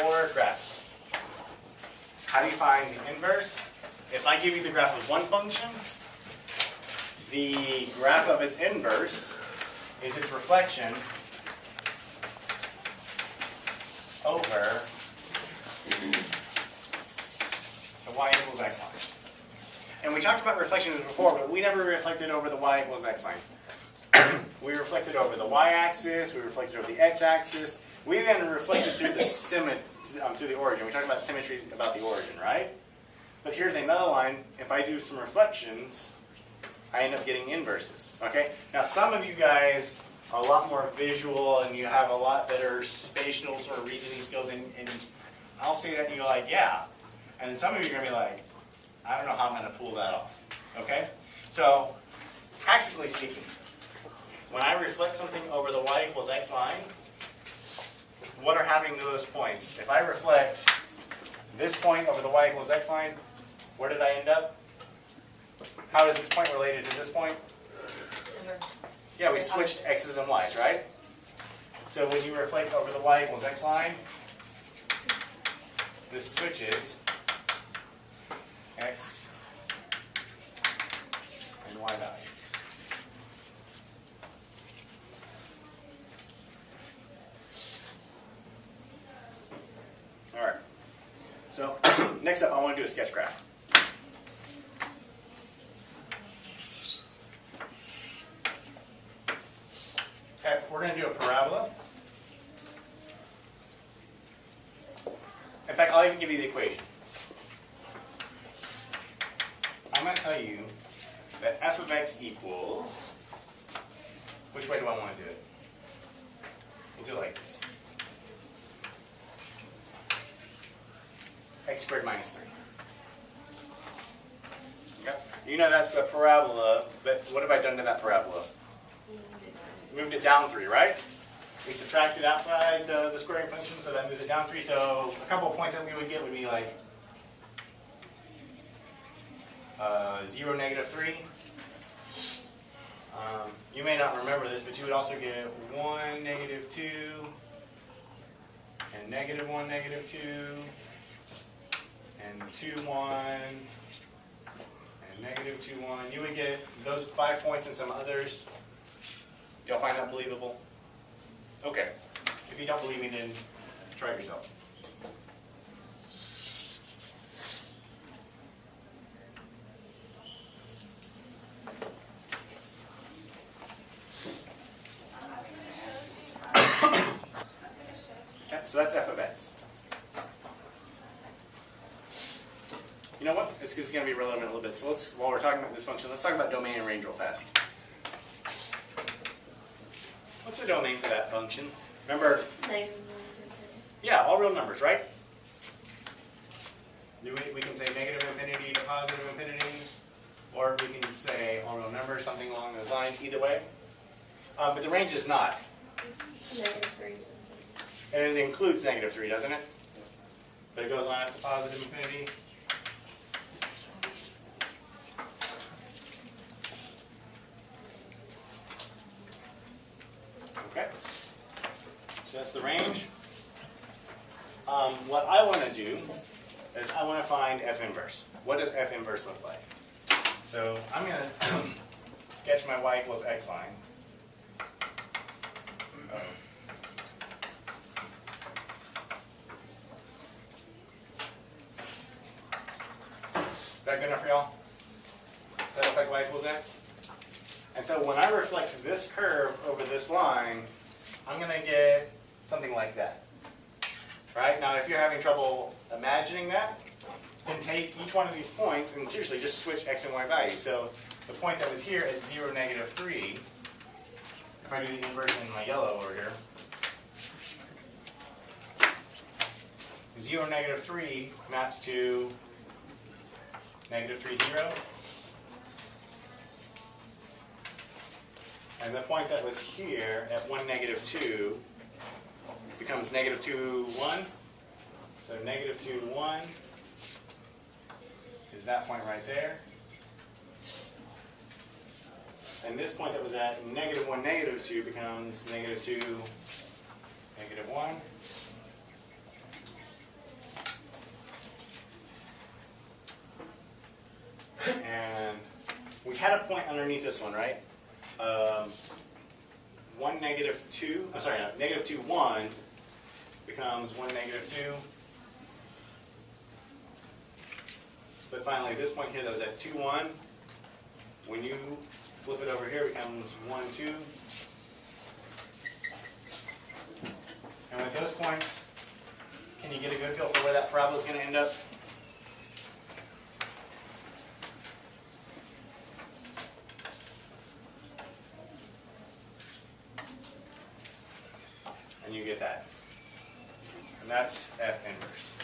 or graphs. How do you find the inverse? If I give you the graph of one function, the graph of its inverse is its reflection over the y equals x line. And we talked about reflections before, but we never reflected over the y equals x line. We reflected over the y-axis, we reflected over the x-axis, we even reflected through the origin. We talked about symmetry about the origin, right? But here's another line. If I do some reflections, I end up getting inverses. Okay? Now some of you guys are a lot more visual and you have a lot better spatial sort of reasoning skills, and I'll say that and you're like, yeah. And then some of you are going to be like, I don't know how I'm going to pull that off. Okay? So, practically speaking, when I reflect something over the y equals x line, what are happening to those points? If I reflect this point over the y equals x line, where did I end up? How is this point related to this point? Yeah, we switched x's and y's, right? So when you reflect over the y equals x line, this switches x and y values. All right. So next up, I want to do a sketch graph. Okay, we're going to do a parabola. In fact, I'll even give you the equation. I'm going to tell you that f of x equals, which way do I want to do it? We'll do it like this. X squared minus 3. Okay. You know that's the parabola, but what have I done to that parabola? Moved it down 3, right? We subtracted outside the squaring function, so that moves it down 3. So a couple of points that we would get would be like 0, negative 3. You may not remember this, but you would also get 1, negative 2, and negative 1, negative 2, and 2, 1, and negative 2, 1. You would get those 5 points and some others. Y'all find that believable? Okay. If you don't believe me, then try it yourself. Okay, so that's f of x. You know what? This is going to be relevant a little bit. So let's, while we're talking about this function, let's talk about domain and range real fast. What's the domain for that function? Remember? Yeah, all real numbers, right? We can say negative infinity to positive infinity, or we can say all real numbers, something along those lines, either way. But the range is not. Negative 3. And it includes negative 3, doesn't it? But it goes on up to positive infinity. Okay, so that's the range. What I want to do is I want to find f inverse. What does f inverse look like? So I'm going to sketch my y equals x line. Is that good enough for y'all? Does that look like y equals x? And so when I reflect this curve over this line, I'm going to get something like that. Right? Now if you're having trouble imagining that, then take each one of these points and seriously just switch x and y values. So the point that was here at 0, negative 3, if I do the inverse in my yellow order, 0, negative 3 maps to negative 3, 0. And the point that was here at 1, negative 2 becomes negative 2, 1. So negative 2, 1 is that point right there. And this point that was at negative 1, negative 2 becomes negative 2, negative 1. had a point underneath this one, right? 1, -2, I'm sorry, no, -2, 1 becomes 1, -2. But finally, this point here that was at 2, 1, when you flip it over here, it becomes 1, 2. And with those points, can you get a good feel for where that parabola is going to end up? And you get that. And that's F inverse.